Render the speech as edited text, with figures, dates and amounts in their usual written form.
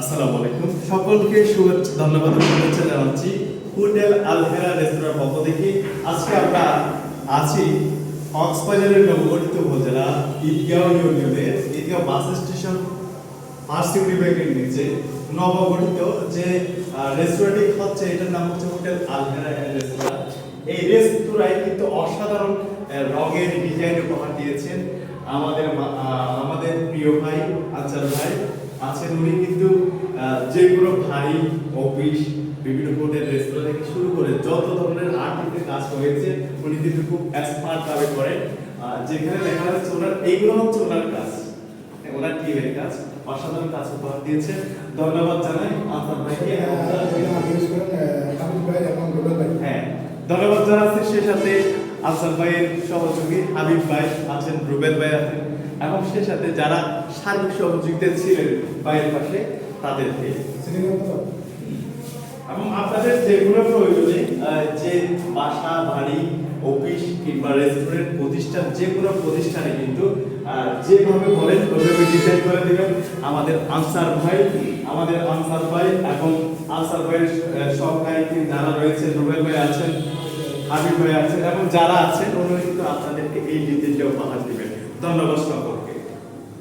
আসসালামু আলাইকুম সকলকে শুভেচ্ছা ধন্যবাদ ও শুভেচ্ছা জানাচ্ছি হোটেল আল হেরা রেস্তোরাঁর পক্ষ থেকে। আজকে আমরা আছি কক্সবাজারের নবগঠিত উপজেলা ঈদগাঁও ইউনিয়নের ঈদগাঁও বাস স্টেশন আরসিবি ব্যাংকের নিচে নবগঠিত যে রেস্তোরাঁটি হচ্ছে, এটার নাম হচ্ছে হোটেল আল হেরা রেস্তোরাঁ। এই রেস্তোরাঁয় কিন্তু অসাধারণ রঙের ডিজাইন উপহার দিয়েছেন আমাদের প্রিয় ভাই আনসার ভাই আছেন। উনি কিন্তু যে কোনো ভারী অফিস, বিভিন্ন হোটেল, রেস্তোরাঁ থেকে শুরু করে যত ধরনের আর্টিতে কাজ হয়েছে উনি কিন্তু খুব এক্সপার্ট ভাবে করেন। যেখানে দেখা যাচ্ছে ওনার এইগুলো হচ্ছে ওনার কাজ, ওনার টিমের কাজ, অসাধারণ কাজ উপহার দিয়েছে। ধন্যবাদ জানাই আনসার ভাইকে। হ্যাঁ, ধন্যবাদ জানাচ্ছি সে সাথে আনসার ভাইয়ের সহযোগী হাবিব ভাই আছেন, রুবেল ভাই আছেন, এবং সে সাথে যারা সার্বিক সহযোগিতা ছিলেন ভাইয়ের পাশে তাদেরকে। এবং আপনাদের যেগুলো প্রয়োজনে যে বাসা, বাড়ি, অফিস কিংবা রেস্টুরেন্ট প্রতিষ্ঠান, যে কোনো প্রতিষ্ঠানে কিন্তু যেভাবে বলেন ওইভাবে ডিজাইন করে দেবেন আমাদের আনসার ভাই এবং আনসার ভাইয়ের সহকারী যারা রয়েছেন, রুবেল ভাই আছেন, হাবিব ভাই আছেন, এবং যারা আছেন ওনারা কিন্তু আপনাদেরকে এই ডিজাইনটা উপহার দিবেন। ধন্যবাদ সকল।